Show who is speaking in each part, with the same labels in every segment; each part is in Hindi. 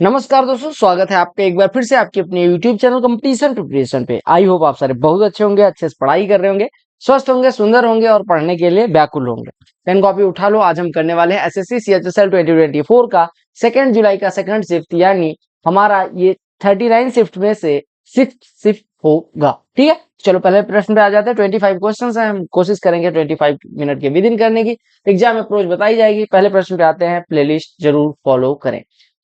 Speaker 1: नमस्कार दोस्तों, स्वागत है आपका एक बार फिर से आपके अपने YouTube चैनल कंपटीशन प्रिपरेशन पे। आई होप आप सारे बहुत अच्छे होंगे, अच्छे से पढ़ाई कर रहे होंगे, स्वस्थ होंगे, सुंदर होंगे और पढ़ने के लिए व्याकुल होंगे। पेन कॉपी उठा लो, आज हम करने वाले हैं एसएससी सीएचएसएल 2024 का 2 जुलाई का सेकंड शिफ्ट, यानी हमारा ये 39 शिफ्ट में से 6 शिफ्ट होगा। ठीक है, चलो पहले प्रश्न पे आ जाते हैं। 25 क्वेश्चन है, हम कोशिश करेंगे 25 मिनट के विद इन करने की। एग्जाम अप्रोच बताई जाएगी। पहले प्रश्न पे आते हैं, प्लेलिस्ट जरूर फॉलो करें।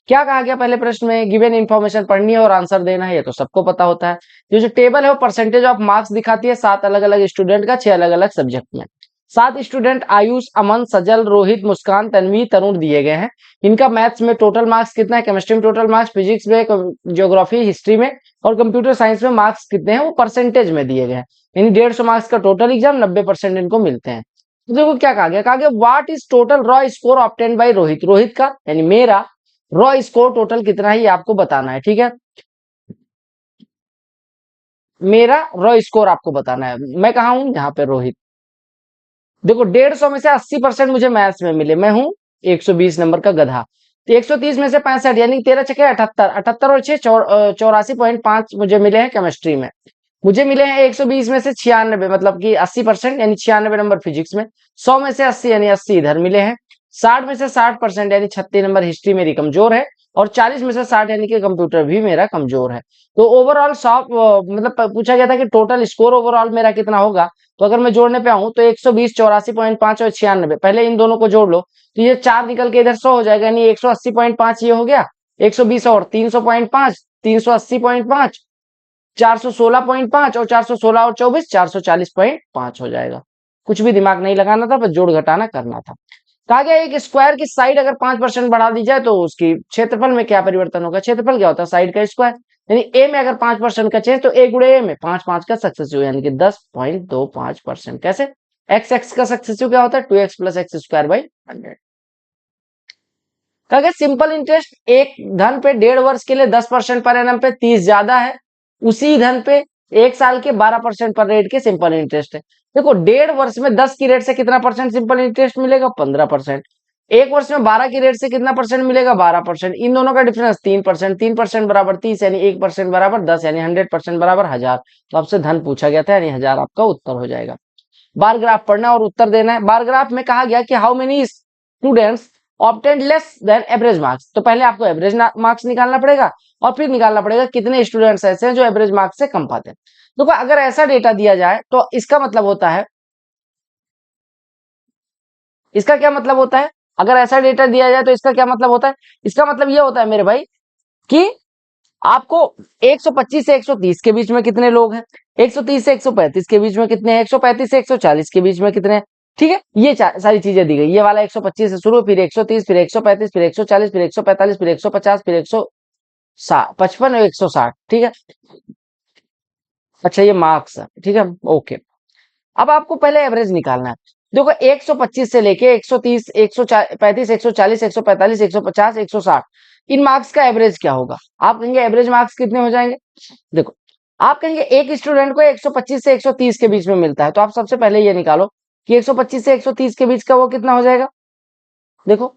Speaker 1: क्या कहा गया पहले प्रश्न में? गिवन इन्फॉर्मेशन पढ़नी है और आंसर देना है, ये तो सबको पता होता है। जो टेबल है वो परसेंटेज ऑफ मार्क्स दिखाती है 7 अलग अलग स्टूडेंट का 6 अलग अलग सब्जेक्ट में। 7 स्टूडेंट आयुष, अमन, सजल, रोहित, मुस्कान, तन्वी, तरुण दिए गए हैं। इनका मैथ्स में टोटल मार्क्स कितना है, केमिस्ट्री में टोटल मार्क्स, फिजिक्स में, ज्योग्राफी, हिस्ट्री में और कंप्यूटर साइंस में मार्क्स कितने हैं वो परसेंटेज में दिए गए हैं। यानी 150 मार्क्स का टोटल एग्जाम, 90% इनको मिलते हैं। तो देखो क्या कहा गया what is total raw score obtained by Rohit. Rohit का यानी मेरा रॉ स्कोर टोटल कितना है ये आपको बताना है। ठीक है, मेरा रॉ स्कोर आपको बताना है। मैं कहा हूं यहाँ पे रोहित। देखो 150 में से 80% मुझे मैथ्स में मिले, मैं हूं 120 नंबर का गधा। तो 130 में से 65 यानी 13 छके 78, 78 और 6 84.5 मुझे मिले हैं केमिस्ट्री में। मुझे मिले हैं 120 में से 96, मतलब कि 80% यानी 96 नंबर फिजिक्स में। 100 में से 80 यानी 80 इधर मिले हैं। 60 में से 60% यानी 36 नंबर हिस्ट्री मेरी कमजोर है। और 40 में से 60 यानी कि कंप्यूटर भी मेरा कमजोर है। तो ओवरऑल मतलब पूछा गया था कि टोटल स्कोर ओवरऑल मेरा कितना होगा। तो अगर मैं जोड़ने पे आऊं तो 120, 84.5 और 96, पहले इन दोनों को जोड़ लो तो ये 4 निकल के इधर 100 हो जाएगा, यानी 180.5 ये हो गया। 120 और 300.5, 380.5, 416.5 और 416 और 24, 440.5 हो जाएगा। कुछ भी दिमाग नहीं लगाना था, बस जोड़ घटाना करना था। कहा गया एक स्क्वायर की साइड अगर 5% बढ़ा दी जाए तो उसकी क्षेत्रफल में क्या परिवर्तन होगा। क्षेत्रफल क्या होता है? साइड का स्क्वायर। यानी ए में अगर 5% का चेंज तो ए गुणे ए में 5 का सक्सेसिव, यानी कि 10.25%। कैसे? एक्स एक्स का सक्सेसिव क्या होता है? 2x plus x square by 100। कहा गया सिंपल इंटरेस्ट एक धन पे 1.5 वर्ष के लिए 10% पर एनम पे 30 ज्यादा है, उसी धन पे 1 साल के 12% पर रेट के सिंपल इंटरेस्ट है। देखो 1.5 वर्ष में 10 की रेट से कितना परसेंट सिंपल इंटरेस्ट मिलेगा? 15%। 1 वर्ष में 12 की रेट से कितना परसेंट मिलेगा? 12%। इन दोनों का डिफरेंस 3%। 3% बराबर 30, यानी 1% बराबर 10, यानी 100% बराबर 1000। तो आपसे धन पूछा गया था, यानी 1000 आपका उत्तर हो जाएगा। बार ग्राफ पढ़ना और उत्तर देना है। बार ग्राफ में कहा गया कि how many students obtain less than average marks. तो पहले आपको एवरेज मार्क्स निकालना पड़ेगा और फिर निकालना पड़ेगा कितने स्टूडेंट्स ऐसे हैं जो एवरेज मार्क्स से कम पाते हैं। तो अगर ऐसा डेटा दिया जाए तो इसका मतलब होता है, इसका क्या मतलब होता है? अगर ऐसा डेटा दिया जाए तो इसका क्या मतलब होता है? इसका मतलब ये होता है मेरे भाई कि आपको 125 से 130 के बीच में कितने लोग हैं, 130 से 135 के बीच में कितने हैं, 135 से 140 के बीच में कितने हैं। ठीक है, ये सारी चीजें दी गई। ये वाला 125 से शुरू, फिर 130, फिर 135, फिर 140, फिर 145, फिर 150, फिर 155 और 160। ठीक है, अच्छा ये मार्क्स है। ठीक है, ओके। अब आपको पहले एवरेज निकालना है। देखो 125 से लेके 130, 135, 140, 145, 150, 160, इन मार्क्स का एवरेज क्या होगा? आप कहेंगे एवरेज मार्क्स कितने हो जाएंगे? देखो आप कहेंगे एक स्टूडेंट को 125 से 130 के बीच में मिलता है, तो आप सबसे पहले ये निकालो कि 125 से 130 के बीच का वो कितना हो जाएगा। देखो,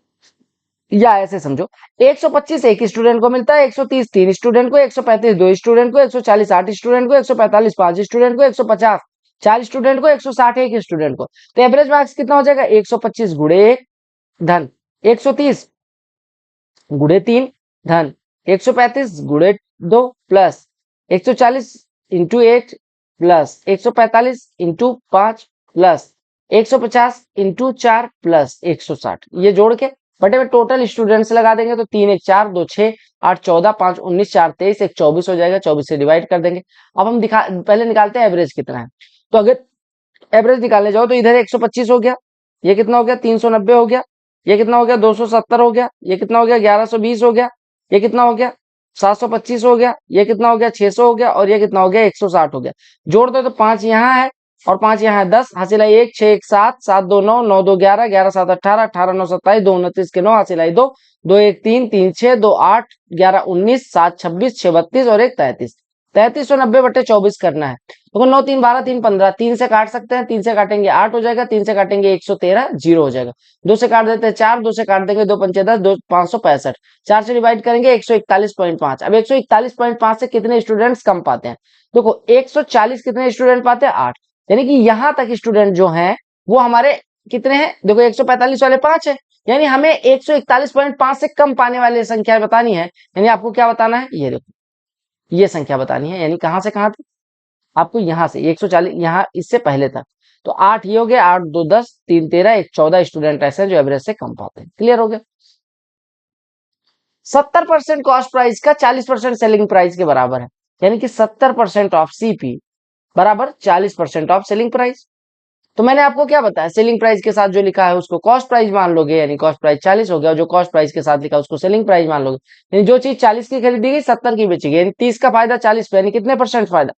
Speaker 1: या ऐसे समझो 125 एक स्टूडेंट को मिलता है, 130 3 स्टूडेंट को, 135 2 स्टूडेंट को, 140 8 स्टूडेंट को, 145 5 स्टूडेंट को, 150 4 स्टूडेंट को, 160 एक स्टूडेंट को। तो एवरेज मार्क्स कितना हो जाएगा? 125 गुणे 1 धन 130 गुणे 3 धन 135 गुणे 2 plus 140 into 8 plus 145 into 5 plus 150 into 4 plus 160। ये जोड़ के बटे में टोटल स्टूडेंट्स लगा देंगे तो 3 1 4 2 6 8 14 5 19 4 23 1 24 हो जाएगा। 24 से डिवाइड कर देंगे। अब हम पहले निकालते हैं एवरेज कितना है। तो अगर एवरेज निकालने जाओ तो इधर 125 हो गया, ये कितना हो गया? 390 हो गया, ये कितना हो गया? 270 हो गया, ये कितना हो गया? 1120 हो गया, ये कितना हो गया? 725 हो गया, ये कितना हो गया? 600 हो गया, और ये कितना हो गया? 160 हो गया। जोड़ दो तो 5 यहाँ है और 5 यहाँ है, 10 हासिल आई 1 6 1 7 7 2 9 9 2 11 11 7 18 18 9 27 2 29 के 9 हासिल आई 2 2 1 3 3 6 2 8 11 19 7 26 6 32 और 1 33। 3390 बटे 24 करना है। तो 9 3 12 3 15, 3 से काट सकते हैं, 3 से काटेंगे 8 हो जाएगा, 3 से काटेंगे 113 जीरो हो जाएगा, 2 से काट देते हैं 4, 2 से काट देंगे 2 पंचे 10, 2 565, 4 से डिवाइड करेंगे 141.5। अब 141.5 से कितने स्टूडेंट्स कम पाते हैं? देखो 140 कितने स्टूडेंट पाते हैं? 8, यानी कि यहां तक स्टूडेंट जो है वो हमारे कितने हैं? देखो 145 वाले 5 है, यानी हमें 141.5 से कम पाने वाली संख्या बतानी है। यानी आपको क्या बताना है? ये देखो, ये संख्या बतानी है, यानी कहां से कहां तक? आपको यहां से 140, यहाँ इससे पहले तक। तो 8 ये हो गया, 8 2 10, 3 13, 1 14 स्टूडेंट ऐसे हैं जो एवरेज से कम पाते हैं। क्लियर हो गया? 70% कॉस्ट प्राइस का 40% सेलिंग प्राइस के बराबर है, यानी कि 70% ऑफ सीपी बराबर 40% ऑफ सेलिंग प्राइस। तो मैंने आपको क्या बताया? सेलिंग प्राइस के साथ जो लिखा है उसको कॉस्ट प्राइस मान लोगे, यानी कॉस्ट प्राइस 40 हो गया, जो कॉस्ट प्राइस के साथ लिखा उसको सेलिंग प्राइस मान लोगे, यानी जो चीज 40 की खरीदी गई 70 की बेचेगी, यानी 30 का फायदा 40 पे, यानी कितने परसेंट फायदा?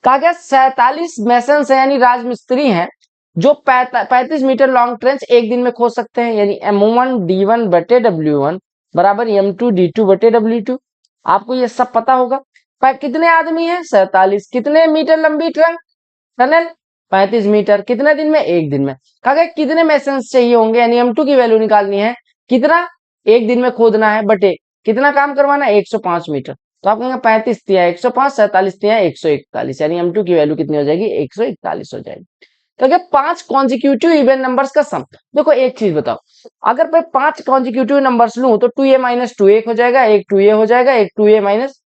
Speaker 1: कहा गया 47 मैसन है, यानी राजमिस्त्री हैं जो 35 मीटर लॉन्ग ट्रेंच एक दिन में खोद सकते हैं, यानी M1 D1 बटे W1 बराबर M2 D2 बटे W2। आपको ये सब पता होगा। कितने आदमी हैं? 47। कितने मीटर लंबी टनल? 35 मीटर। कितने दिन में? एक दिन में। कहा गया कितने मैसन चाहिए होंगे, यानी M2 की वैल्यू निकालनी है, कितना एक दिन में खोदना है, बटे कितना काम करवाना है, 105 मीटर। तो आप कहेंगे 35 तिया 105, 47 तिया 141, यानी M2 की वैल्यू कितनी हो जाएगी? 141 हो जाएगी। तो क्या 5 कॉन्जिक्यूटिव इवन नंबर्स का सम। देखो एक चीज बताओ, अगर मैं 5 कॉन्जिक्यूटिव नंबर्स लूं तो 2a माइनस 2 एक हो जाएगा, एक 2a हो जाएगा, एक 2a माइनस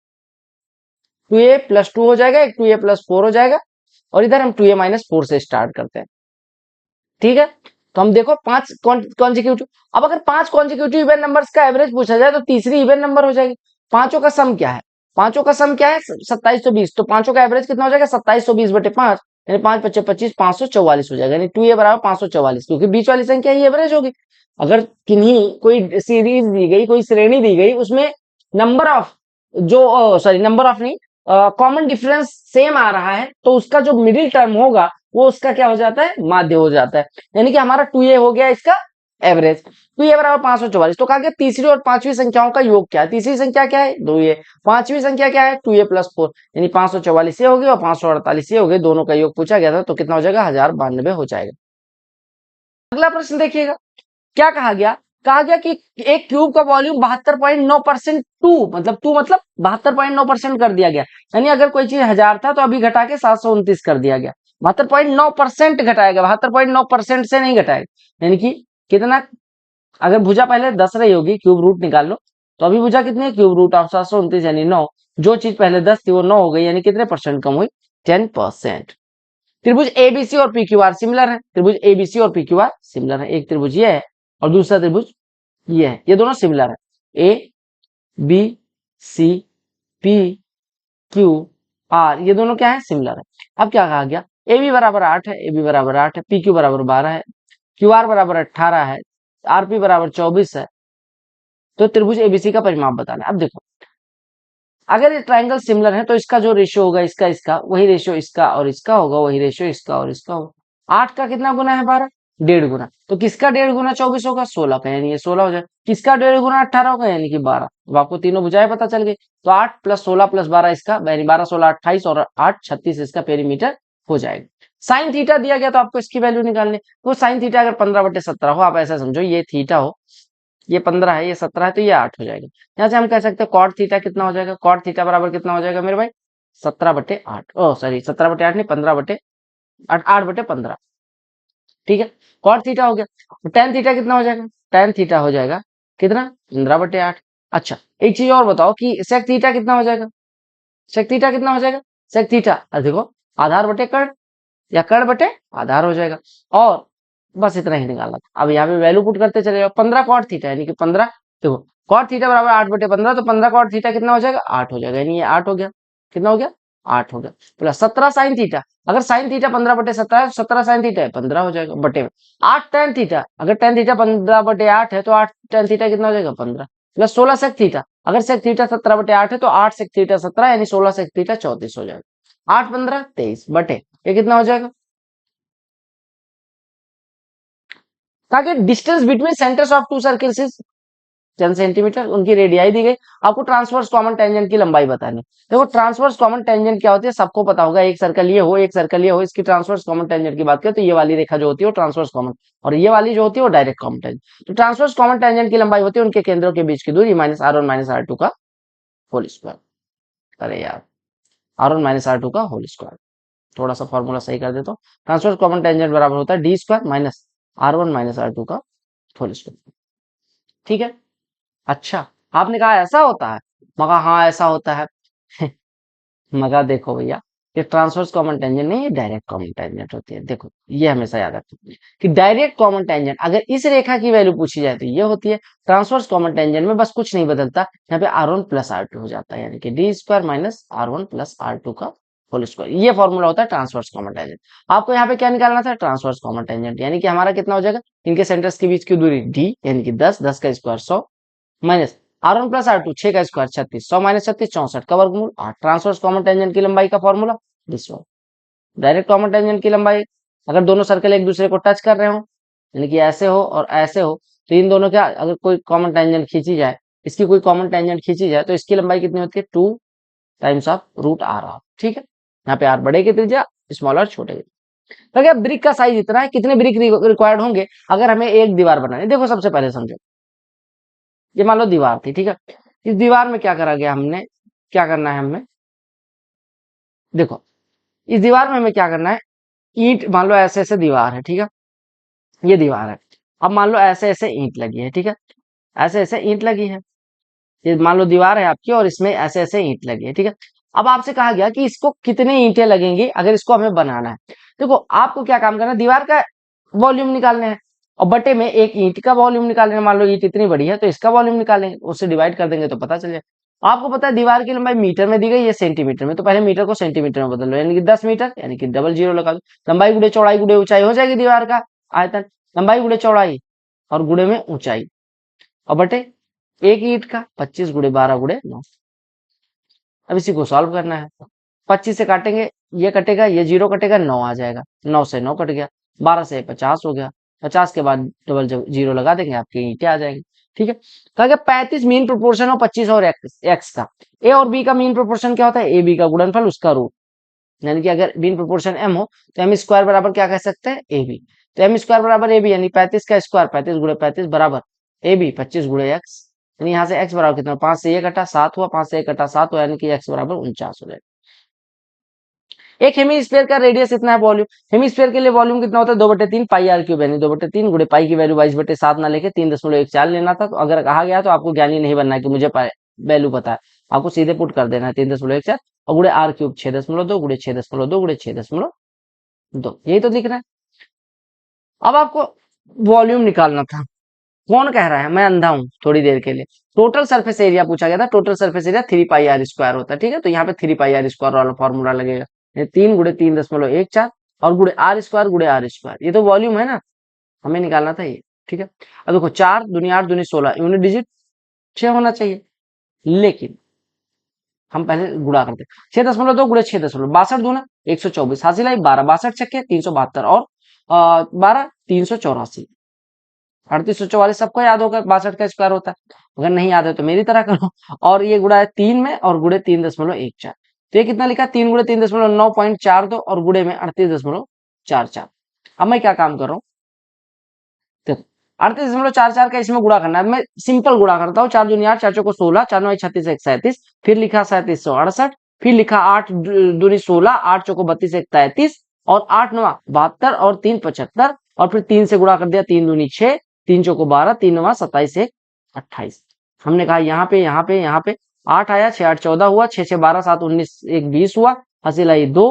Speaker 1: 2a प्लस 2 हो जाएगा, एक 2a प्लस 4 हो जाएगा, और इधर हम 2a माइनस 4 से स्टार्ट करते हैं। ठीक है, तो हम देखो 5 कॉन्जिक्यूटिव। अब अगर 5 कॉन्जिक्यूटिव इवन नंबर्स का एवरेज पूछा जाए तो तीसरी इवन नंबर हो जाएगी। पांचों का सम क्या है? पांचों का सम क्या है? 2720। तो पांचों का एवरेज कितना हो जाएगा? 2720 बटे 5, यानी 5 पच्चे 25, 544 हो जाएगा, यानी 2a बराबर 544, क्योंकि बीच वाली संख्या ही एवरेज होगी। अगर किन्हीं कोई सीरीज दी गई, कोई श्रेणी दी गई, उसमें नंबर ऑफ जो सॉरी नंबर ऑफ नहीं, कॉमन डिफरेंस सेम आ रहा है, तो उसका जो मिडिल टर्म होगा वो उसका क्या हो जाता है? माध्य हो जाता है। यानी कि हमारा 2a हो गया इसका एवरेज। 2a बराबर 544। तो कहा गया तीसरी और पांचवी संख्याओं का योग क्या है? तीसरी संख्या क्या है? 2a। पांचवी संख्या क्या है? 2a प्लस 4, यानी 544 ये हो गया और 548 ये हो गए, दोनों का योग पूछा गया था, तो कितना हो जाएगा? 1092 हो जाएगा। अगला प्रश्न देखिएगा, क्या कहा गया? कहा गया कि एक क्यूब का वॉल्यूम 72.9% टू मतलब 72.9% कर दिया गया, यानी अगर कोई चीज 1000 था तो अभी घटा के 729 कर दिया गया। 72.9% घटाएगा, 72.9% से नहीं घटाएगा, यानी कि कितना? अगर भुजा पहले 10 रही होगी, क्यूब रूट निकाल लो, तो अभी भुजा कितनी है? क्यूब रूट ऑफ 729 यानी 9। जो चीज पहले 10 थी वो 9 हो गई, यानी कितने परसेंट कम हुई? 10%। त्रिभुज एबीसी और पीक्यूआर सिमिलर है। त्रिभुज एबीसी और पीक्यूआर सिमिलर है। एक त्रिभुज ये है और दूसरा त्रिभुज ये है, ये दोनों सिमिलर है। A B C P Q R, ये दोनों क्या है? सिमिलर है। अब क्या कहा गया? ए बी बराबर 8 है, ए बी बराबर 8 है, पी क्यू बराबर 12 है, क्यू आर बराबर 18 है, आर पी बराबर 24 है। तो त्रिभुज एबीसी का परिमाप बताना है। अब देखो, अगर ये ट्राइंगल सिमिलर है तो इसका जो रेशियो होगा इसका इसका, वही रेशियो इसका और इसका होगा, वही रेशियो इसका और इसका होगा। 8 का कितना गुना है? 12। 1.5 गुना। तो किसका 1.5 गुना 24 होगा? 16 का, यानी ये 16 हो जाए। किसका 1.5 गुना 18 होगा? यानी कि 12। तो आपको तीनों भुजाएं पता चल गई। तो 8 प्लस 16 प्लस 12 इसका, यानी 12 16 28 और 8 36 इसका पेरीमीटर हो जाएगा। साइन थीटा दिया गया तो आपको इसकी वैल्यू निकालनी। तो साइन थीटा अगर 15/17 हो, आप ऐसा समझो ये थीटा हो, ये 15 है, ये 17 है, तो ये 8 हो जाएगा। यहां से हम कह सकते हैं कॉट थीटा कितना हो जाएगा? कॉट थीटा बराबर कितना हो जाएगा मेरे भाई? 17/8। ओ सॉरी 17/8 नहीं, 15/8, 8/15। ठीक है, कॉट थीटा हो गया। टेन थीटा कितना हो जाएगा? टेन थीटा हो जाएगा कितना? 15/8। अच्छा, एक चीज और बताओ कि सेक थीटा कितना हो जाएगा? सेक थीटा कितना हो जाएगा? सेक थीटा देखो, आधार बटे कर्ण या कर्ण बटे आधार हो जाएगा। और बस इतना ही निकालना था। अब यहाँ पे वैल्यू पुट करते चले जाओ। 15 कॉट थीटा, यानी कि 15, देखो कॉट थीटा बराबर 8/15, तो 15 कॉट थीटा कितना हो जाएगा? 8 हो जाएगा, यानी ये 8 हो गया। कितना हो गया? 8 हो गया। प्लस 17 साइन थीटा, अगर साइन थीटा 15/17 है, 17 साइन थीटा है 15 हो जाएगा, बटे में 8 टेन थीटा, अगर टेन थीटा 15/8 है तो 8 टेन थीटा कितना हो जाएगा? 15। प्लस 16 सेक थीटा, अगर सेक थीटा 17/8 है तो 8 सेक थीटा 17, यानी 16 सेक थीटा 34 हो जाएगा। 8 15 23 बटे ये कितना हो जाएगा? ताकि distance between centres of to circles is 10 centimetre उनकी रेडियाई दी गई। आपको ट्रांसवर्स कॉमन टेंजेंट की लंबाई बतानी। देखो ट्रांसवर्स कॉमन टेंजेंट क्या होती है सबको पता होगा, एक सर्कल ये हो एक सर्कल ये हो, इसकी ट्रांसवर्स कॉमन टेंजेंट की बात करें तो ये वाली रेखा जो होती है वो ट्रांसवर्स कॉमन, और ये वाली जो होती है वो डायरेक्ट कॉमन टेंजेंट। तो ट्रांसवर्स कॉमन टेंजेंट की लंबाई होती है उनके केंद्रों के बीच की दूरी माइनस R1 माइनस R2 का होल स्क्वायर। अरे यार R1 माइनस R2 का होल स्क्वायर, थोड़ा सा फॉर्मूला सही कर देता हूँ। ट्रांसवर्स कॉमन टेंजेंट बराबर होता है D square minus R1 minus R2 का होल स्क्वायर। ठीक है, अच्छा आपने कहा ऐसा होता है, मगर हाँ ऐसा होता है। मगर देखो भैया, ये ट्रांसवर्स कॉमन टेंजेंट नहीं, ये डायरेक्ट कॉमन टेंजेंट होती है। देखो ये हमेशा याद रखना कि डायरेक्ट कॉमन टेंजेंट अगर इस रेखा की वैल्यू पूछी जाए तो ये होती है। ट्रांसवर्स कॉमन टेंजेंट में बस कुछ नहीं बदलता, यहाँ पे R1 प्लस R2 हो जाता है, यानी कि D square minus R1 plus R2 का होल स्क्वायर। ये फॉर्मूला होता है ट्रांसवर्स कॉमन टेंजेंट। आपको यहाँ पे क्या निकालना था, ट्रांसवर्स कॉमन टेंजेंट, यानी कि हमारा कितना हो जाएगा, इनके सेंटर्स के बीच की दूरी डी यानी कि 10, 10 का square 100 minus R1 plus R2 6 का स्क्वायर 36, 100 माइनस 36 64 का वर्गमूल 8। ट्रांसवर्स कॉमन टेंजेंट की लंबाई का formula this one. Direct common tangent की लंबाई, अगर दोनों सर्कल एक दूसरे को टच कर रहे हो यानी कि ऐसे हो और ऐसे हो तो इन दोनों का अगर कोई कॉमन टेंजेंट खींची जाए, इसकी कोई कॉमन टेंजेंट खींची जाए तो इसकी लंबाई कितनी होती है 2 times of root r r. ठीक है, यहाँ पे आर बड़े की त्रिज्या, स्मॉल आर छोटे की। तो क्या ब्रिक का साइज इतना है, कितने ब्रिक रिक्वायर्ड होंगे अगर हमें एक दीवार बनानी। देखो सबसे पहले समझो, ये मान लो दीवार थी, ठीक है, इस दीवार में क्या करा गया, हमने क्या करना है, हमें देखो इस दीवार में हमें क्या करना है, ईंट मान लो ऐसे ऐसे दीवार है, ठीक है, ये दीवार है। अब मान लो ऐसे ऐसे ईंट लगी है, ठीक है, ऐसे ऐसे ईंट लगी है, ये मान लो दीवार है आपकी और इसमें ऐसे ऐसे ईंट लगी है, ठीक है। अब आपसे कहा गया कि इसको कितने ईंटें लगेंगी अगर इसको हमें बनाना है। देखो आपको क्या काम करना है, दीवार का वॉल्यूम निकालने हैं और बटे में एक ईंट का वॉल्यूम निकालने हैं। मान लो ईंट इतनी बड़ी है तो इसका वॉल्यूम निकालेंगे, उससे डिवाइड कर देंगे तो पता चल जाए। आपको पता है दीवार की लंबाई मीटर में दी गई है, सेंटीमीटर में, तो पहले मीटर को सेंटीमीटर में बदल लो, यानी कि 10 मीटर, यानी कि डबल जीरो लगा दो। लंबाई गुड़े चौड़ाई गुड़े ऊंचाई हो जाएगी दीवार का आयतन, लंबाई गुड़े चौड़ाई और गुड़े में ऊंचाई और बटे एक ईंट का 25 गुड़े 12 गुड़े 9। अब इसी को सॉल्व करना है, 25 से काटेंगे ये कटेगा, ये जीरो कटेगा, 9 आ जाएगा, 9 से 9 कट गया, 12 से 50 हो गया, 50 के बाद डबल जीरो लगा देंगे, आपकी ईंटें आ जाएंगी। ठीक है, कहा 35 मीन प्रोपोर्शन हो 25 और एक्स का। ए और बी का मीन प्रोपोर्शन क्या होता है, ए बी का गुणनफल उसका रूट, यानी कि अगर मीन प्रोपोर्शन एम हो तो एम स्क्वायर बराबर क्या कह सकते हैं, ए बी। तो एम स्क्वायर बराबर ए बी, यानी 35 का स्क्वायर 35 गुणे 35 बराबर ए बी 25 गुणे एक्स, यानी यहाँ से एक्स बराबर कितना, 5 से 1 कटा 7 हुआ, 5 से 1 कटा 7 हुआ, यानी कि एक्स बराबर 49 हो जाएगा। एक हेमीस्फीयर का रेडियस इतना है वॉल्यूम, हेमीस्फीयर के लिए वॉल्यूम कितना होता है 2/3 पाई आर क्यूब, यानी 2/3 गुणे पाई की वैल्यू 22/7 ना लेके 3.14 लेना था। तो अगर कहा गया तो आपको ज्ञानी नहीं बनना है कि मुझे वैल्यू पता है, आपको सीधे पुट कर देना है 3.14 और गुणे आर क्यूब 6.2 गुणे 6.2 गुणे 6.2, यही तो दिख रहा है। अब आपको वॉल्यूम निकालना था, कौन कह रहा है, मैं अंधा हूं थोड़ी देर के लिए। टोटल सरफेस एरिया पूछा गया था, total surface area 3 pi r square होता है, ठीक है, तो यहाँ पे 3 पाई आर स्क्वायर वाला फॉर्मूला लगेगा, 3 गुणे 3.14 और गुणे आर स्क्वायर, ये तो वॉल्यूम है ना, हमें निकालना था ये। ठीक है, अब देखो 4 दूनी 8 दूनी 16, यूनिट डिजिट 6 होना चाहिए, लेकिन हम पहले गुणा करते 6.2 गुणे 6.62 दूना 124, हासिल आई 12, 62 छक्के 372 और 12 384, 3844 सबको याद होगा 62 का स्क्वायर होता है, अगर नहीं याद है तो मेरी तरह करो। और ये गुड़ा है 3 में और गुड़े 3.14, तो ये कितना लिखा 3 गुड़े 3.942 और गुड़े में 38.44। अब मैं क्या काम कर रहा हूँ, देखो 38.44 का इसमें गुणा करना है, मैं सिंपल गुणा करता हूँ, 4 दूनी 8 4 चौको 16 4 9 36 1 37, फिर लिखा 3768, फिर लिखा 8 दूनी 16 8 चौको 32 1 33 और 8 9 72 और 3 75 और फिर 3 से गुणा कर दिया 3 दूनी 6 3 चौको 12 3 9 27 1 28। हमने कहा यहाँ पे 8 आया 6 8 14 हुआ, 6 6 12 7 19 1 20 हुआ, हासिल आई 2,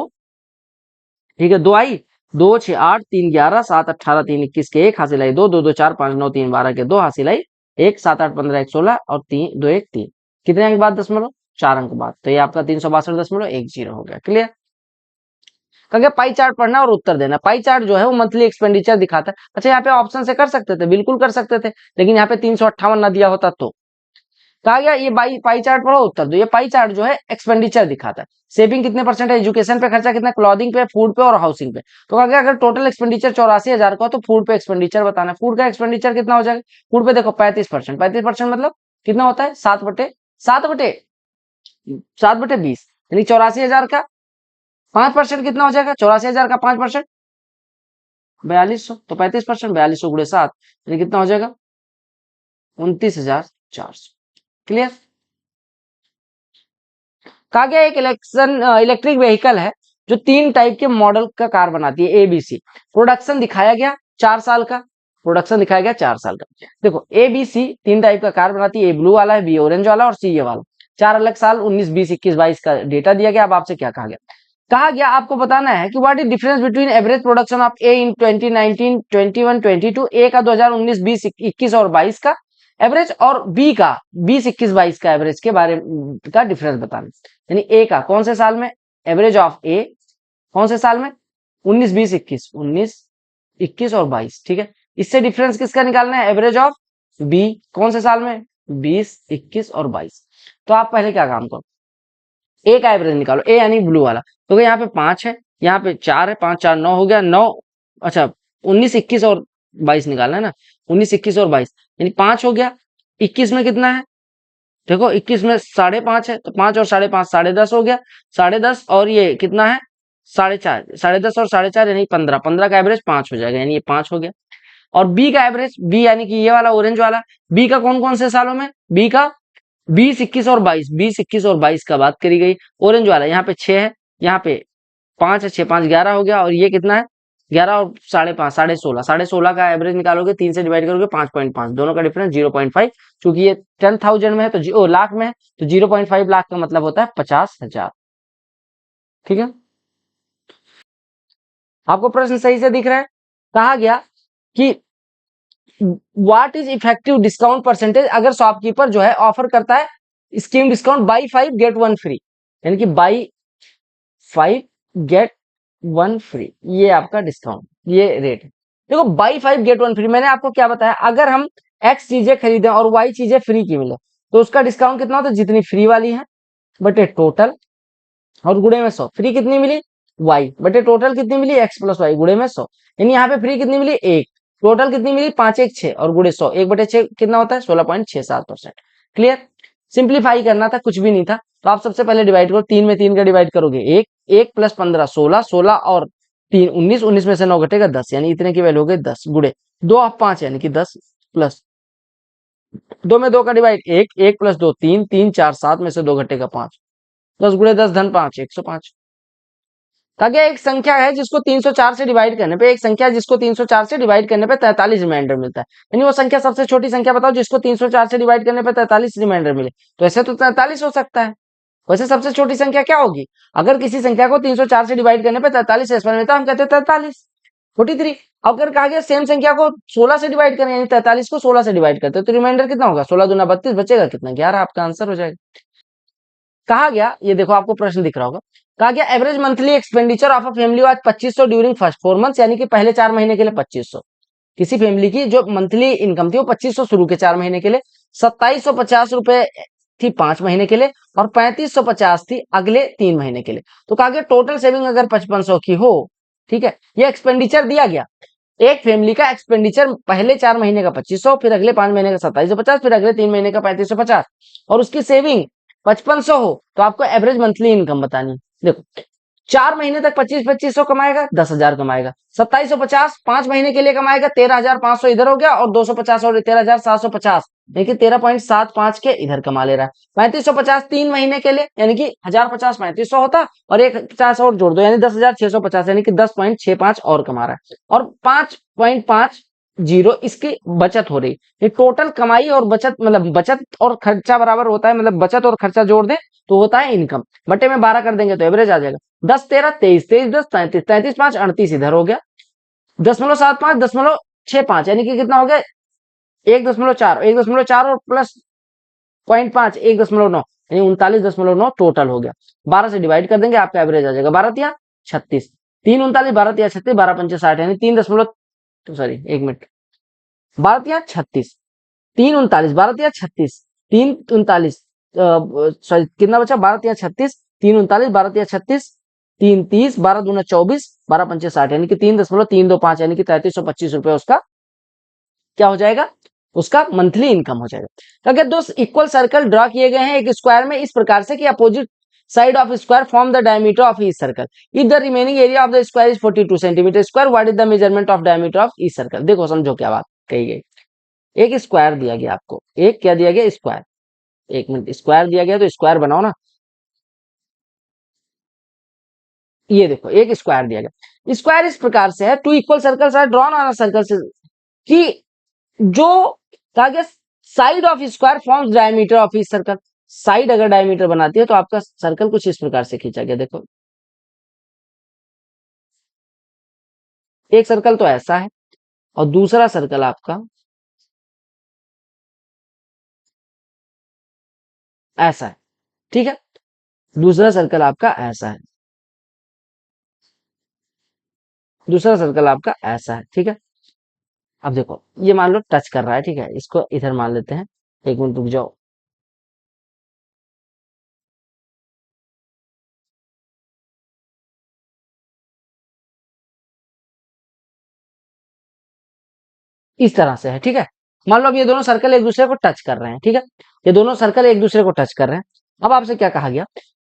Speaker 1: ठीक है 2 आई 2 6 8 3 11 7 18 3 21 के 1, हासिल आई 2 2 2 4 5 9 3 12 के 2, हासिल आई 1 7 8 15 1 16 और 3 2 1 3। कितने अंक बाद दशमलव, 4 अंक बाद, तो ये आपका 362.10 हो गया। क्लियर, क्योंकि पाई चार्ट पढ़ना और उत्तर देना। पाई चार्ट जो है वो मंथली एक्सपेंडिचर दिखाता है। अच्छा यहाँ पे ऑप्शन से कर सकते थे, बिल्कुल कर सकते थे, लेकिन यहाँ पे 358 ना दिया होता तो कहा गया ये पाई चार्ट पढ़ो उत्तर दो। ये पाई चार्ट जो है एक्सपेंडिचर दिखाता है, सेविंग कितने परसेंट है, एजुकेशन पे खर्चा कितना, क्लॉथिंग पे, फूड पे और हाउसिंग पे। तो कहा गया अगर टोटल एक्सपेंडिचर 84,000 का हो तो फूड पे एक्सपेंडिचर बताना है। फूड का एक्सपेंडिचर कितना हो जाएगा, फूड पे देखो 35%, 35% मतलब कितना होता है 7/20, यानी 84,000 का 5% कितना हो जाएगा, 84,000 का 5% 4200, तो 35% 4200 गुणे 7 यानी कितना हो जाएगा 29,400। क्लियर। कहा गया एक इलेक्ट्रिक व्हीकल है जो 3 टाइप के मॉडल का कार बनाती है ABC। प्रोडक्शन दिखाया गया 4 साल का, प्रोडक्शन दिखाया गया 4 साल का। देखो ABC 3 टाइप का कार बनाती है, ए ब्लू वाला है, बी ऑरेंज वाला और सी ये वाला। 4 अलग साल 19, 20, 21, 22 का डेटा दिया गया। अब आपसे क्या कहा गया, कहा गया आपको बताना है कि what is difference between average production of A in 2019, 21, 22, A का 2019, 20, 21 और 22 का एवरेज, और बी का 20, 21, 22 का एवरेज के बारे का डिफरेंस बताना। यानी ए का कौन से साल में एवरेज ऑफ ए, कौन से साल में 19, 20, 21, 19, 21 और 22, ठीक है। इससे डिफरेंस किसका निकालना है, एवरेज ऑफ बी कौन से साल में 20, 21 और 22। तो आप पहले क्या काम करो, ए का एवरेज निकालो, ए यानी ब्लू वाला। तो यहाँ पे 5 है, यहाँ पे 4 है, 5 4 9 हो गया 9, अच्छा 19, 21 और 22 निकालना है ना, 19, 21 और 22 यानी 5 हो गया। 21 में कितना है, देखो 21 में 5.5 है, तो 5 और 5.5 10.5 हो गया, 10.5 और ये कितना है 4.5, 10.5 और 4.5 यानी 15, 15 का एवरेज 5 हो जाएगा, यानी ये 5 हो गया। और बी का एवरेज, बी यानी कि ये वाला ऑरेंज वाला, बी का कौन कौन से सालों में, बी का 20, 21 और 22, 20, 21 और 22 का बात करी गई। ऑरेंज वाला यहाँ पे 6 है, यहाँ पे 5 है, 6 5 11 हो गया, और ये कितना है 11 और 5.5 16.5, 16.5 का एवरेज निकालोगे, 3 से डिवाइड करोगे 5.5, दोनों का डिफरेंस 0.5। चूंकि ये 10,000 में है तो लाख में है, तो 0.5 लाख का मतलब होता है 50,000। ठीक है, आपको प्रश्न सही से दिख रहा है। कहा गया कि what is effective discount percentage अगर शॉपकीपर जो है ऑफर करता है scheme discount buy 5 get 1 free, यानी कि बाई 5 गेट 1 फ्री, ये आपका डिस्काउंट, ये रेट है। देखो बाई 5 गेट 1 फ्री, मैंने आपको क्या बताया, अगर हम एक्स चीजें खरीदें और वाई चीजें फ्री की मिले तो उसका डिस्काउंट कितना होता है, जितनी फ्री वाली है बटे टोटल और गुणे में 100। फ्री कितनी मिली वाई बटे टोटल कितनी मिली एक्स प्लस वाई गुणे में 100, यानी यहाँ पे फ्री कितनी मिली 1, टोटल कितनी मिली 5 1 6 और गुणे 100, 1/6 कितना होता है 16.67%। क्लियर, सिंप्लीफाई करना था, कुछ भी नहीं था। तो आप सबसे पहले डिवाइड करो, 3 में 3 का डिवाइड करोगे 1, 1 प्लस 15 16, 16 और 3 19, 19 में से 9 घटेगा 10, यानी इतने की वैल्यू हो गई 10 गुणे 2 ऑफ 5 यानी कि 10 प्लस 2 में 2 का डिवाइड 1, 1 प्लस 2 3, 3 4 7 में से 2 घटेगा 5, 10 गुणे 10 धन 5 105। कहा एक संख्या है जिसको 304 से डिवाइड करने पे, एक संख्या जिसको 304 से डिवाइड करने पे 43 रिमाइंडर मिलता है, यानी वो संख्या सबसे छोटी संख्या बताओ जिसको 304 से डिवाइड करने पे 43 रिमाइंडर मिले। तो ऐसे तो 43 हो सकता है, वैसे सबसे छोटी संख्या क्या होगी, अगर किसी संख्या को 304 से डिवाइड करने पे 43 रेस्पॉन्स मिलता है हम कहते हैं 43 43। अगर कहा गया सेम संख्या को 16 से डिवाइड करें, यानी 43 को 16 से डिवाइड करते तो रिमाइंडर कितना होगा, 16 दूना 32, बचेगा कितना 11, आपका आंसर हो जाएगा। कहा गया, ये देखो आपको प्रश्न दिख रहा होगा, कहा गया average monthly expenditure of a family was 2500 during first 4 months, यानी कि पहले 4 महीने के लिए 2500। किसी फैमिली की जो मंथली इनकम थी वो 2500 शुरू के 4 महीने के लिए, 2750 रुपए थी 5 महीने के लिए और 3550 थी अगले 3 महीने के लिए। तो कहा गया टोटल सेविंग अगर 5500 की हो, ठीक है, ये एक्सपेंडिचर दिया गया, एक फैमिली का एक्सपेंडिचर पहले 4 महीने का 2500, फिर अगले 5 महीने का 2750, फिर अगले 3 महीने का 3550 और उसकी सेविंग 5500 हो, तो आपको एवरेज मंथली इनकम बतानी। देखो 4 महीने तक 2500 कमाएगा 10,000 कमाएगा, 2750 5 महीने के लिए कमाएगा 13,500 इधर हो गया और 250 और 13,750 देखिए 13.75 के इधर कमा ले रहा है। 3550 3 महीने के लिए यानी कि 1050 3500 होता और एक 50 और जोड़ दो यानी 10,650 यानी कि 10.65 और कमा रहा है और 5.50 इसकी बचत हो रही। ये टोटल कमाई और बचत मतलब बचत और खर्चा बराबर होता है, मतलब बचत और खर्चा जोड़ दे तो होता है इनकम, बटे में 12 कर देंगे तो एवरेज आ जाएगा। 10 13 23 23 10 33 33 5 38 इधर हो गया, 0.75 0.65 यानी कि कितना हो गया 1.4 और प्लस 0.5 1.9 यानी 39.9 टोटल हो गया। 12 से डिवाइड कर देंगे आपका एवरेज आ जाएगा 12 36 3 39 12 36 12 5 60 यानी 3 दशमलव सॉरी 1 मिनट 12 36 3 39 12 36 3 39 सॉरी कितना बचा, 12×3=36, 3 39, 12×3=36, 3 30, 12×2=24, 12×5=60, यानी कि 3.325 यानी कि 3325 रुपए उसका क्या हो जाएगा, उसका मंथली इनकम हो जाएगा। तो अगर दो इक्वल सर्कल ड्रॉ किए गए हैं एक स्क्वायर में इस प्रकार से कि opposite side of square form the diameter of each circle, if the remaining area of the square is 42 centimetre square, what is the measurement of diameter of each circle. देखो समझो क्या बात कही गई। एक स्क्वायर दिया गया आपको, एक क्या दिया गया, स्क्वायर। एक मिनट, स्क्वायर दिया गया तो स्क्वायर बनाओ ना। ये देखो एक स्क्वायर दिया गया, स्क्वायर इस प्रकार से है, two equal circles are drawn on a circle से, कि जो कहा गया side of square forms diameter of each circle, side अगर डायमीटर बनाती है तो आपका सर्कल कुछ इस प्रकार से खींचा गया। देखो एक सर्कल तो ऐसा है और दूसरा सर्कल आपका ऐसा है, ठीक है, दूसरा सर्कल आपका ऐसा है, दूसरा सर्कल आपका ऐसा है, ठीक है। अब देखो ये मान लो टच कर रहा है, ठीक है, इसको इधर मान लेते हैं, एक मिनट रुक जाओ। इस तरह से है, ठीक है। मान लो अब ये दोनों सर्कल एक दूसरे को टच कर रहे हैं, ठीक है, ये दोनों सर्कल एक दूसरे को टच कर रहे हैं। अब आपसे क्या कहा गया,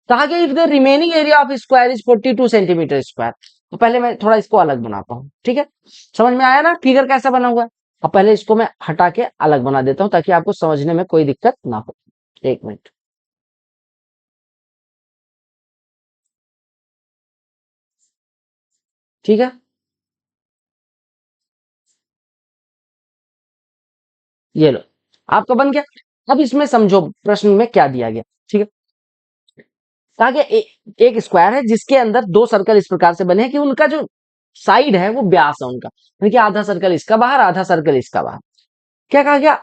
Speaker 1: कहा गया if the remaining area of square is 42 centimetre square. तो पहले मैं थोड़ा इसको अलग बनाता हूँ, ठीक है, समझ में आया ना फिगर कैसा बना हुआ है। अब पहले इसको मैं हटा के अलग बना देता हूँ ताकि आपको समझने में कोई दिक्कत ना हो। एक मिनट, ठीक है, ये लो आपका बन गया। अब इसमें समझो प्रश्न में क्या दिया गया, ठीक है, कहा गया एक स्क्वायर है जिसके अंदर दो सर्कल इस प्रकार से बने हैं कि उनका जो साइड है वो व्यास है उनका, यानी कि आधा सर्कल इसका बाहर आधा सर्कल इसका बाहर। क्या कहा गया,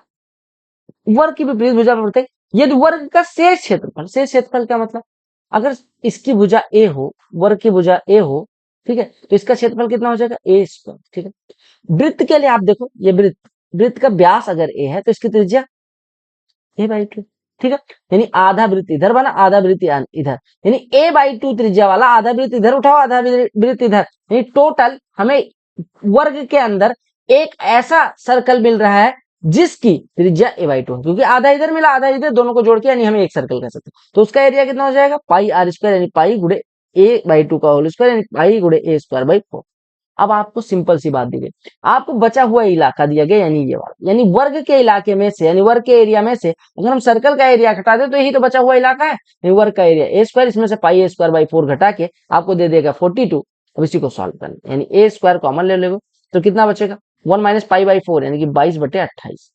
Speaker 1: वर्ग की विपरीत भुजा पर प्रत्येक, यदि वर्ग का शेष क्षेत्रफल, शेष क्षेत्रफल क्या मतलब, अगर इसकी भुजा ए हो, वर्ग की भुजा ए हो, ठीक है, तो इसका क्षेत्रफल कितना हो जाएगा, ए स्क्वायर, ठीक है। वृत्त के लिए आप देखो ये वृत्त, वृत्त का व्यास अगर ए है तो इसकी त्रिज्या a/2, ठीक है, यानी आधा वृत्त इधर बना आधा वृत्त इधर, यानी a/2 त्रिज्या वाला आधा वृत्त इधर उठाओ आधा वृत्त इधर, यानी टोटल हमें वर्ग के अंदर एक ऐसा सर्कल मिल रहा है जिसकी त्रिज्या a/2 है, क्योंकि आधा इधर मिला आधा इधर, दोनों को जोड़ के यानी हमें एक सर्कल कह सकते हैं। तो उसका एरिया कितना हो जाएगा, पाई आर स्क्वायर, यानी पाई गुणे a/2 का होल स्क्वायर, यानी पाई गुणे a²/4। अब आपको सिंपल सी बात दी गई, आपको बचा हुआ इलाका दिया गया, यानी ये वाला, यानी वर्ग के इलाके में से, यानी वर्ग के एरिया में से अगर हम सर्कल का एरिया घटा दे तो यही तो बचा हुआ इलाका है, यानी वर्ग का एरिया a², इसमें से पाई a²/4 घटा के आपको दे देगा 42। अब इसी को सॉल्व करना, यानी a² कॉमन ले लेगा तो कितना बचेगा, 1 - पाई/4 यानी कि 22/28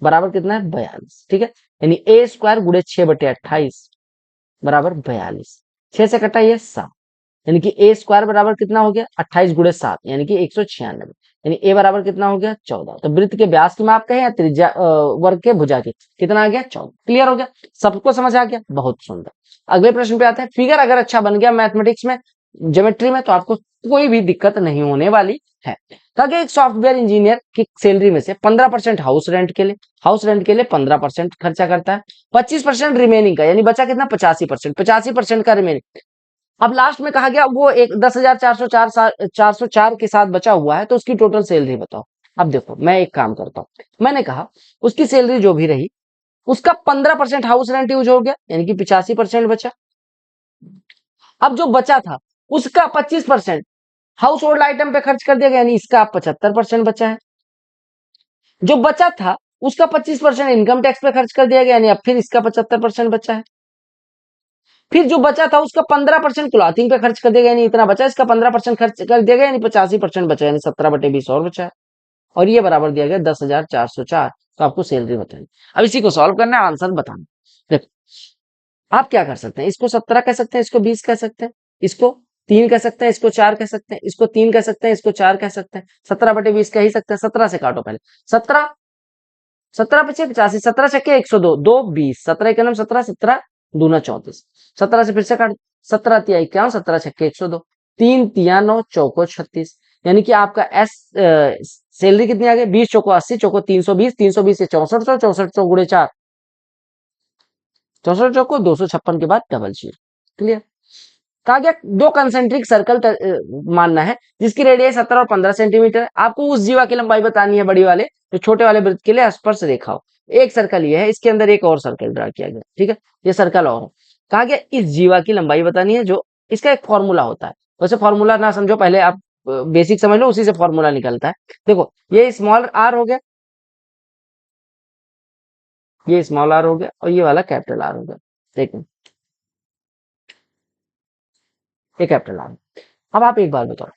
Speaker 1: बराबर कितना है, 42, ठीक है, यानी a² गुणे 6/28 बराबर 42। 6 से कटा ये 7, यानी कि a² बराबर कितना हो गया, 28 गुणे 7 यानी कि 196, यानी a बराबर कितना हो गया, 14। तो वृत्त के व्यास की माप कहें या त्रिज्या वर्ग के भुजा की, कितना आ गया, 14। क्लियर हो गया, सबको समझ आ गया, बहुत सुंदर। अगले प्रश्न पे आते हैं। फिगर अगर अच्छा बन गया मैथमेटिक्स में, ज्योमेट्री में, तो आपको कोई भी दिक्कत नहीं होने वाली है। ताकि एक सॉफ्टवेयर इंजीनियर की सैलरी में से 15% हाउस रेंट के लिए, हाउस रेंट के लिए 15% खर्चा करता है, 25% रिमेनिंग का, यानी बचा कितना, 85%, 85% का रिमेनिंग। अब लास्ट में कहा गया वो एक 10,404 के साथ बचा हुआ है, तो उसकी टोटल सैलरी बताओ। अब देखो मैं एक काम करता हूं, मैंने कहा उसकी सैलरी जो भी रही उसका 15% हाउस रेंट यूज हो गया, यानी कि 85% बचा। अब जो बचा था उसका 25% हाउस होल्ड आइटम पे खर्च कर दिया गया, यानी इसका 75% बचा है। जो बचा था उसका 25% इनकम टैक्स पे खर्च कर दिया गया, यानी अब फिर इसका 75% बचा है। फिर जो बचा था उसका 15% क्लॉथिंग पे खर्च कर दिया गया, यानी इतना बचा, इसका 15% खर्च कर दिया गया, यानी 85% बचा, यानी 17/20 और बचा है। और ये बराबर दिया गया 10,404। तो आपको सैलरी बतानी। अब इसी को सॉल्व करना है, आंसर बताना। देखो आप क्या कर सकते हैं, इसको 17 कह सकते हैं, इसको 20 कह सकते हैं, इसको 3 कह सकते हैं, इसको 4 कह सकते हैं, इसको 3 कह सकते हैं, इसको 4 कह सकते हैं, 17/20 कह ही सकते हैं। 17 से काटो पहले, 17 17 पचे 85, 17 छक्के 102, 2 20, 17 एकम 17, 17 दूना 34, 17 से फिर से काट, 17 तिया 51, 17 छक्के 102, 3 तिया 9, चौको 36, यानी कि आपका एस सैलरी कितनी आ गई, 20 चौको 80, चौको 320, 320 से 6400, 6400 गुणे 4 64 चौको 256 के बाद डबल 0। क्लियर। कहा गया दो कंसेंट्रिक सर्कल मानना है जिसकी रेडियस 17 और 15 सेंटीमीटर है। आपको उस जीवा की लंबाई बतानी है बड़ी वाले जो छोटे वाले वृत्त के लिए स्पर्श रेखा हो। एक सर्कल ये है, इसके अंदर एक और सर्कल ड्रा किया गया, ठीक है, ये सर्कल और है। कहा गया इस जीवा की लंबाई बतानी है जो इसका एक फॉर्मूला होता है। वैसे फॉर्मूला ना समझो, पहले आप बेसिक समझ लो, उसी से फॉर्मूला निकलता है। देखो ये स्मॉल आर हो गया, ये स्मॉल आर हो गया और ये वाला कैपिटल आर हो गया। देखो ये कैपिटल आर। अब आप एक बात बताओ,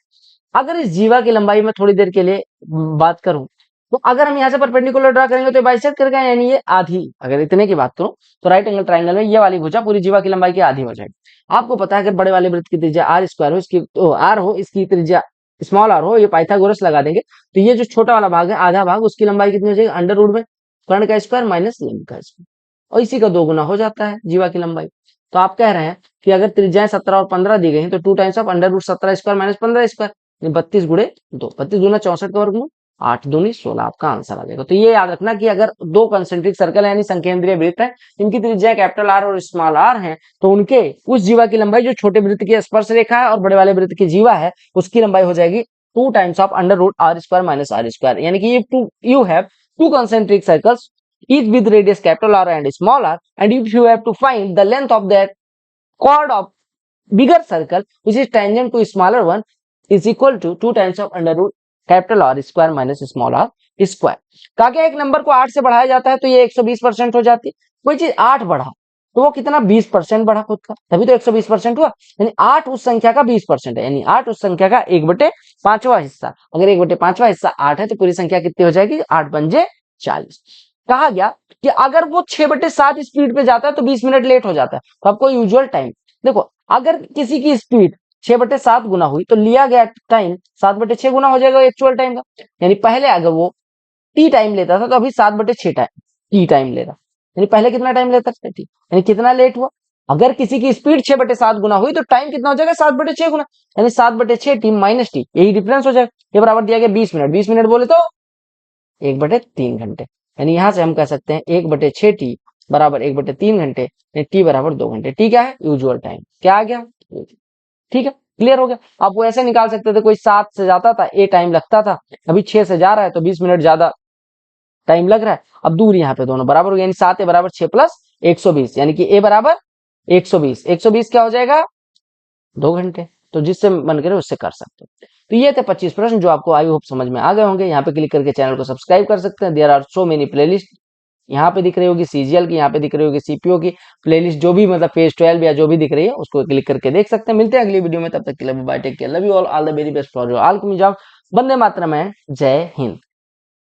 Speaker 1: अगर इस जीवा की लंबाई में थोड़ी देर के लिए बात करूं तो अगर हम यहाँ से परपेंडिकुलर ड्रा करेंगे तो बाइसेक्ट करेगा, यानी ये आधी। अगर इतने की बात करूं तो राइट एंगल ट्राइंगल में ये वाली भुजा पूरी जीवा की लंबाई की आधी हो जाएगी। आपको पता है अगर बड़े वाले वृत्त की त्रिज्या आर स्क्वायर हो, इसकी आर हो, इसकी त्रिज्या स्मॉल आर हो, ये पाइथागोरस लगा देंगे तो ये जो छोटा वाला भाग है आधा भाग, उसकी लंबाई कितनी हो जाएगी अंडर रूट में कर्ण का स्क्वायर माइनस लंब का स्क्वायर, और इसी का 2 गुना हो जाता है जीवा की लंबाई। तो आप कह रहे हैं कि अगर त्रिज्याएं 17 और 15 दी गई हैं तो 2 times of under root 17 square minus 15 square, 32 गुणे 2, 32 गुना 64 का वर्गमूल, 8 दूनी 16 आपका आंसर आ जाएगा। तो ये याद रखना कि अगर दो कंसेंट्रिक सर्कल यानी संकेंद्रीय वृत्त है, इनकी त्रिज्या कैपिटल आर और स्मॉल आर है, तो उनके उस जीवा की लंबाई जो छोटे वृत्त की स्पर्श रेखा है और बड़े वाले वृत्त की जीवा है उसकी लंबाई हो जाएगी 2 times of under root r square minus r square. यानी कि you have two concentric circles each with radius capital R and small r, and if you have to find the length of that chord of bigger circle which is tangent to smaller one is equal to 2 times of under root capital R square minus small r square। कहा क्या एक नंबर को 8 से बढ़ाया जाता है तो ये 120% हो जाती है। कोई चीज 8 बढ़ा तो वो कितना 20% बढ़ा खुद का, तभी तो 120% हुआ। यानी 8 उस संख्या का 20% है, यानी 8 उस संख्या का 1/5वां हिस्सा। अगर 1/5वां हिस्सा 8 है तो पूरी संख्या कितनी हो जाएगी 8 पंजे 40। कहा गया कि अगर वो 6/7 स्पीड पे जाता है तो 20 मिनट लेट हो जाता है। तो आपको यूजुअल टाइम देखो, अगर किसी की स्पीड 6/7 गुना हुई तो लिया गया टाइम 7/6 गुना हो जाएगा एक्चुअल टाइम का। यानी पहले अगर वो टी टाइम लेता था तो अभी 7/6 टाइम टी टाइम ले रहा, यानी पहले कितना टाइम लेता था टी, यानी कितना लेट हुआ। अगर किसी की स्पीड 6/7 गुना हुई तो टाइम कितना हो जाएगा 7/6 गुना, यानी 7/6 टी माइनस टी, यही डिफरेंस हो जाएगा। ये बराबर दिया गया 20 मिनट, 20 मिनट बोले तो 1/3 घंटे। यानी यहां से हम कह सकते हैं 1/6 टी बराबर 1/3 घंटे, टी बराबर 2 घंटे। टी क्या है यूजुअल टाइम, क्या आ गया, ठीक है, क्लियर हो गया। आप वो ऐसे निकाल सकते थे, कोई 7 से जाता था ए टाइम लगता था, अभी 6 से जा रहा है तो 20 मिनट ज्यादा टाइम लग रहा है। अब दूर यहाँ पे दोनों बराबर हो गया, यानी 7 ए बराबर 6 प्लस 120, यानी कि ए बराबर 120, 120 क्या हो जाएगा 2 घंटे। तो जिससे मन करे उससे कर सकते हो। तो ये थे 25 प्रश्न जो आपको आई होप समझ में आ गए होंगे। यहाँ पे क्लिक करके चैनल को सब्सक्राइब कर सकते हैं। There are so many playlist, यहाँ पे दिख रही होगी सीजीएल की, यहाँ पे दिख रही होगी सीपीओ की प्लेलिस्ट, जो भी मतलब फेज 12 या जो भी दिख रही है उसको क्लिक करके देख सकते हैं। मिलते हैं अगली वीडियो में, तब तक के लिए bye, take care, love you all the very best for your all job. वंदे मातरम, जय हिंद।